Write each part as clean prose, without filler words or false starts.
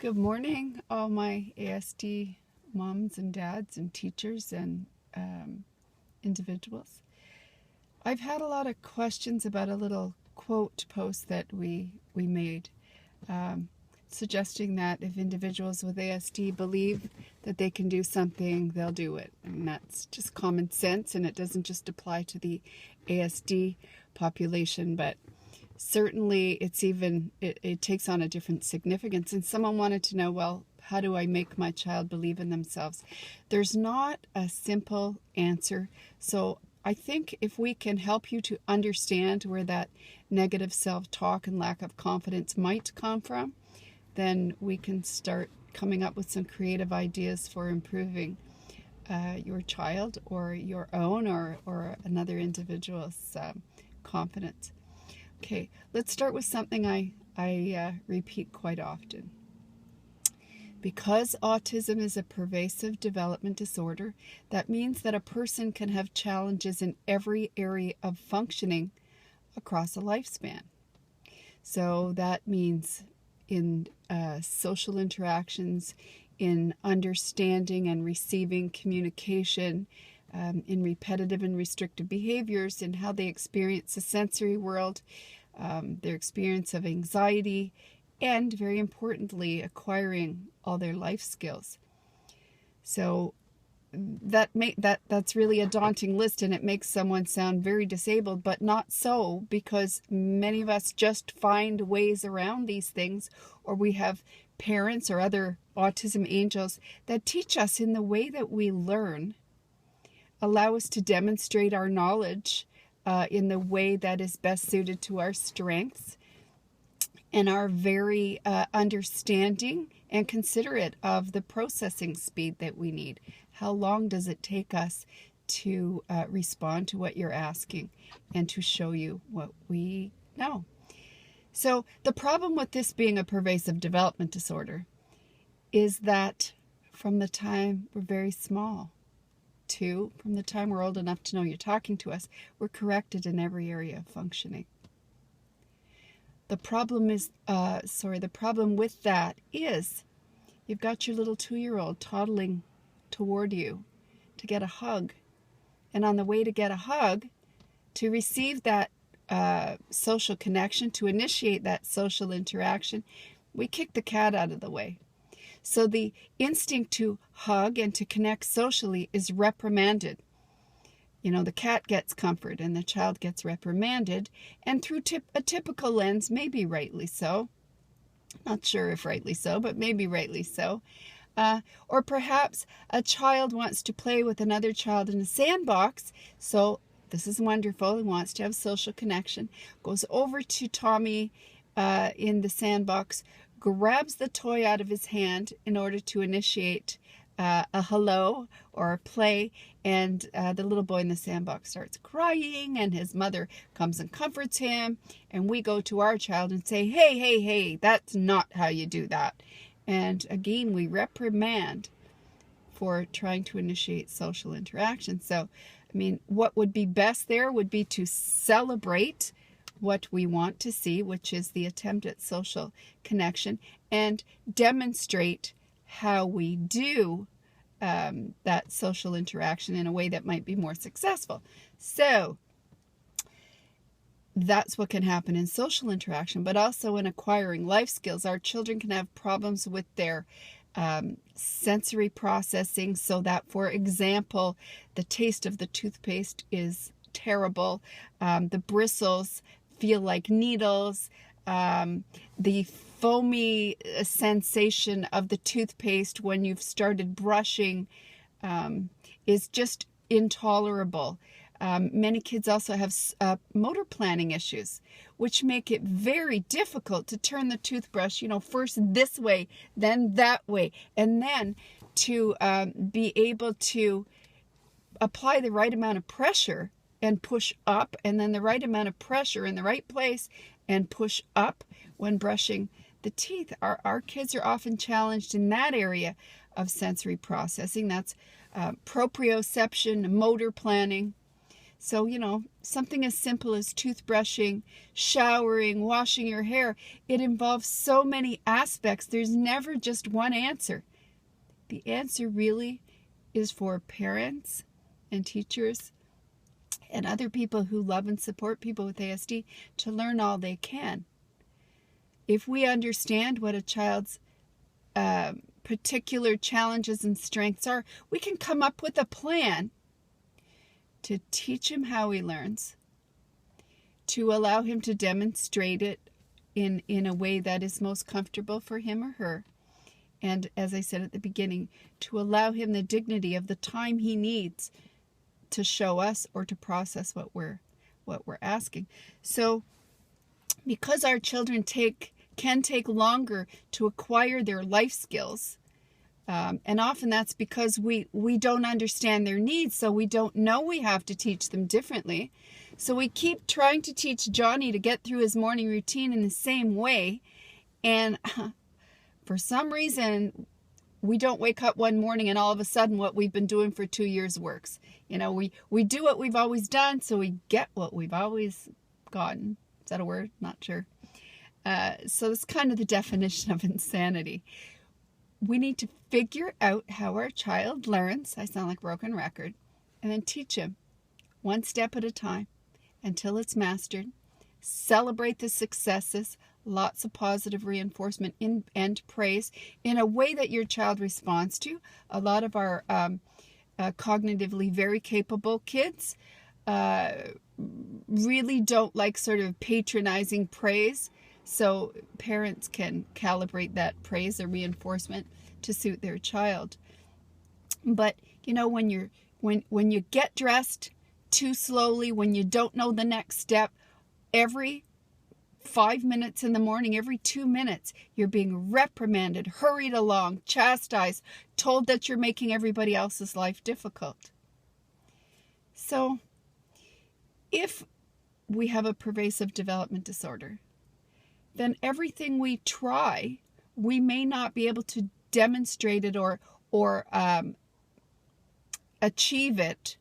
Good morning, all my ASD moms and dads and teachers and individuals. I've had a lot of questions about a little quote post that we made, suggesting that if individuals with ASD believe that they can do something, they'll do it. And that's just common sense, and it doesn't just apply to the ASD population, but certainly it takes on a different significance. And someone wanted to know, well, how do I make my child believe in themselves? There's not a simple answer. So I think if we can help you to understand where that negative self-talk and lack of confidence might come from, then we can start coming up with some creative ideas for improving your child or your own or another individual's confidence. Okay, let's start with something I repeat quite often. Because autism is a pervasive development disorder, that means that a person can have challenges in every area of functioning across a lifespan. So that means in social interactions, in understanding and receiving communication, in repetitive and restrictive behaviors, in how they experience the sensory world, their experience of anxiety, and very importantly, acquiring all their life skills. So that's really a daunting list, and it makes someone sound very disabled, but not so, because many of us just find ways around these things, or we have parents or other autism angels that teach us in the way that we learn, allow us to demonstrate our knowledge in the way that is best suited to our strengths, and are very understanding and considerate of the processing speed that we need. How long does it take us to respond to what you're asking and to show you what we know? So the problem with this being a pervasive development disorder is that from the time we're very small, from the time we're old enough to know you're talking to us, we're corrected in every area of functioning. The problem with that is you've got your little 2-year-old toddling toward you to get a hug. And on the way to get a hug, to receive that social connection, to initiate that social interaction, we kick the cat out of the way. So the instinct to hug and to connect socially is reprimanded. The cat gets comfort and the child gets reprimanded, and through a typical lens, maybe rightly so. Not sure if rightly so, but maybe rightly so. Or perhaps a child wants to play with another child in a sandbox, so this is wonderful, he wants to have social connection, goes over to Tommy in the sandbox, grabs the toy out of his hand in order to initiate a hello or a play, and the little boy in the sandbox starts crying, and his mother comes and comforts him, and we go to our child and say, hey, that's not how you do that. And again, we reprimand for trying to initiate social interaction. So, what would be best there would be to celebrate what we want to see, which is the attempt at social connection, and demonstrate how we do that social interaction in a way that might be more successful. So that's what can happen in social interaction, but also in acquiring life skills. Our children can have problems with their sensory processing, so that, for example, the taste of the toothpaste is terrible. The bristles feel like needles. The foamy sensation of the toothpaste when you've started brushing is just intolerable. Many kids also have motor planning issues, which make it very difficult to turn the toothbrush, first this way, then that way, and then to be able to apply the right amount of pressure and push up, and then the right amount of pressure in the right place and push up when brushing the teeth. Our kids are often challenged in that area of sensory processing. That's proprioception, motor planning. So, something as simple as toothbrushing, showering, washing your hair, it involves so many aspects. There's never just one answer. The answer really is for parents and teachers and other people who love and support people with ASD to learn all they can. If we understand what a child's particular challenges and strengths are, we can come up with a plan to teach him how he learns, to allow him to demonstrate it in a way that is most comfortable for him or her. And as I said at the beginning, to allow him the dignity of the time he needs to show us or to process what we're asking. So because our children can take longer to acquire their life skills, and often that's because we don't understand their needs, so we don't know we have to teach them differently. So we keep trying to teach Johnny to get through his morning routine in the same way, and for some reason, we don't wake up one morning and all of a sudden what we've been doing for 2 years works. We do what we've always done, so we get what we've always gotten. Is that a word? Not sure. So that's kind of the definition of insanity. We need to figure out how our child learns. I sound like a broken record. And then teach him one step at a time until it's mastered. Celebrate the successes, lots of positive reinforcement and praise in a way that your child responds to. A lot of our cognitively very capable kids really don't like sort of patronizing praise. So parents can calibrate that praise or reinforcement to suit their child. But when you get dressed too slowly, when you don't know the next step, every 5 minutes in the morning, every 2 minutes, you're being reprimanded, hurried along, chastised, told that you're making everybody else's life difficult. So if we have a pervasive development disorder, then everything we try, we may not be able to demonstrate it or achieve it,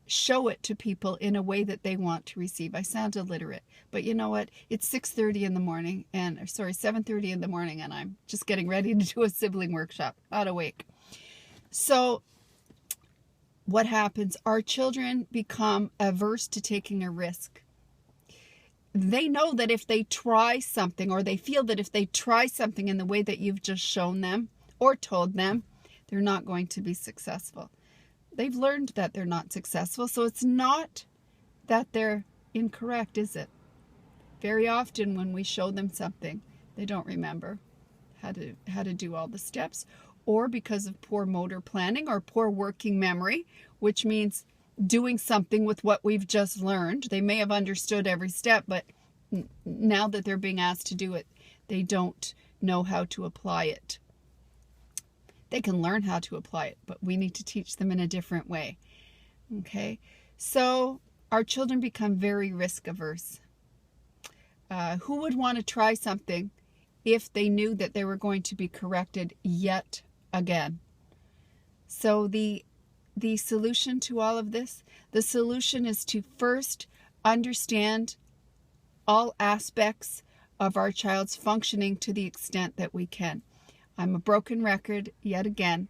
show it to people in a way that they want to receive. I sound illiterate, but you know what? It's 7:30 in the morning, and I'm just getting ready to do a sibling workshop, not awake. So what happens? Our children become averse to taking a risk. They know that if they try something, or they feel that if they try something in the way that you've just shown them or told them, they're not going to be successful. They've learned that they're not successful, so it's not that they're incorrect, is it? Very often when we show them something, they don't remember how to do all the steps, or because of poor motor planning or poor working memory, which means doing something with what we've just learned. They may have understood every step, but now that they're being asked to do it, they don't know how to apply it. They can learn how to apply it, but we need to teach them in a different way. Okay? So our children become very risk averse. Who would want to try something if they knew that they were going to be corrected yet again? So the solution to all of this, the solution is to first understand all aspects of our child's functioning to the extent that we can. I'm a broken record yet again.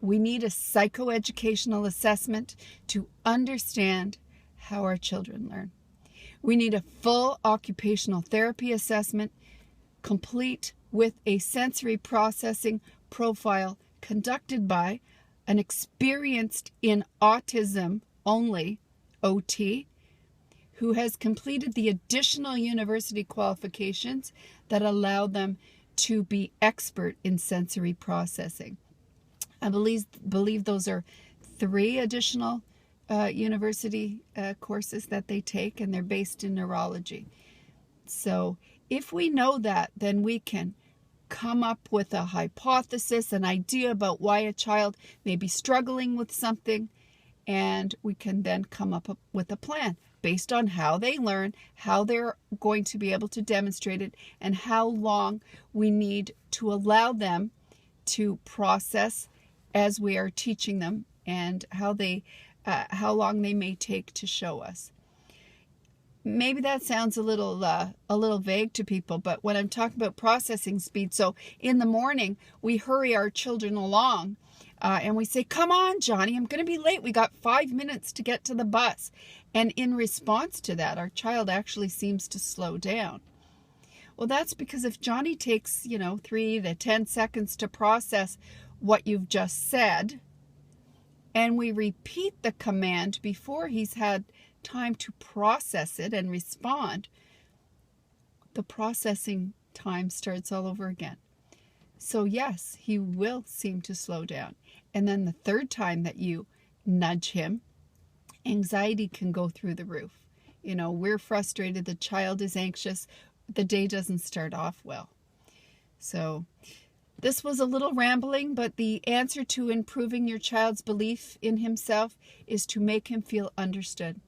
We need a psychoeducational assessment to understand how our children learn. We need a full occupational therapy assessment, complete with a sensory processing profile conducted by an experienced in autism only OT, who has completed the additional university qualifications that allow them to be expert in sensory processing. I believe those are 3 additional university courses that they take, and they're based in neurology. So if we know that, then we can come up with a hypothesis, an idea about why a child may be struggling with something, and we can then come up with a plan based on how they learn, how they're going to be able to demonstrate it, and how long we need to allow them to process as we are teaching them, and how they how long they may take to show us. Maybe that sounds a little vague to people, but when I'm talking about processing speed, so in the morning we hurry our children along, and we say, "Come on, Johnny, I'm going to be late. We got 5 minutes to get to the bus." And in response to that, our child actually seems to slow down. Well, that's because if Johnny takes, 3 to 10 seconds to process what you've just said, and we repeat the command before he's had time to process it and respond, the processing time starts all over again. So yes, he will seem to slow down. And then the third time that you nudge him, anxiety can go through the roof. We're frustrated, the child is anxious, the day doesn't start off well. So this was a little rambling, but the answer to improving your child's belief in himself is to make him feel understood.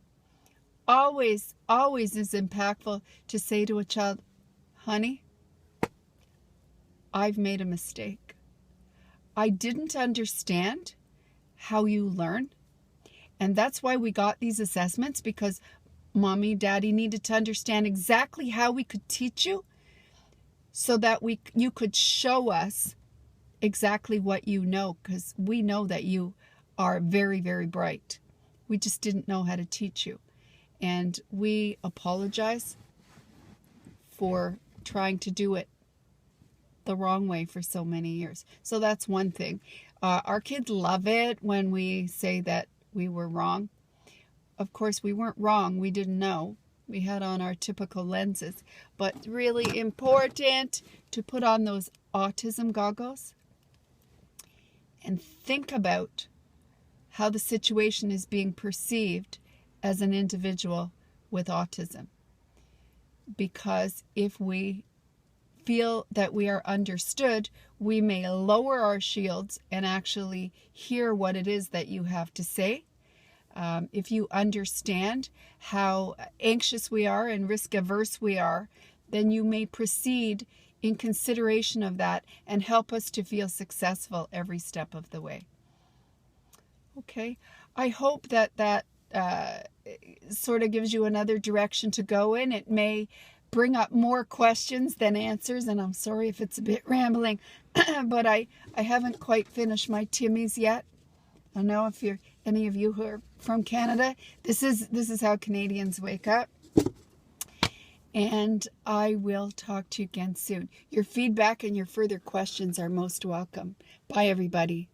Always, always is impactful to say to a child, "Honey, I've made a mistake. I didn't understand how you learn. And that's why we got these assessments, because Mommy, Daddy needed to understand exactly how we could teach you so that you could show us exactly what you know, because we know that you are very, very bright. We just didn't know how to teach you. And we apologize for trying to do it the wrong way for so many years." So that's one thing. Our kids love it when we say that we were wrong. Of course, we weren't wrong. We didn't know. We had on our typical lenses. But really important to put on those autism goggles and think about how the situation is being perceived as an individual with autism. Because if we feel that we are understood, we may lower our shields and actually hear what it is that you have to say. If you understand how anxious we are and risk averse we are, then you may proceed in consideration of that and help us to feel successful every step of the way. Okay, I hope that sort of gives you another direction to go in. It may bring up more questions than answers, and I'm sorry if it's a bit rambling, but I haven't quite finished my Timmies yet. I know if you're any of you who are from Canada, this is how Canadians wake up. And I will talk to you again soon. Your feedback and your further questions are most welcome. Bye, everybody.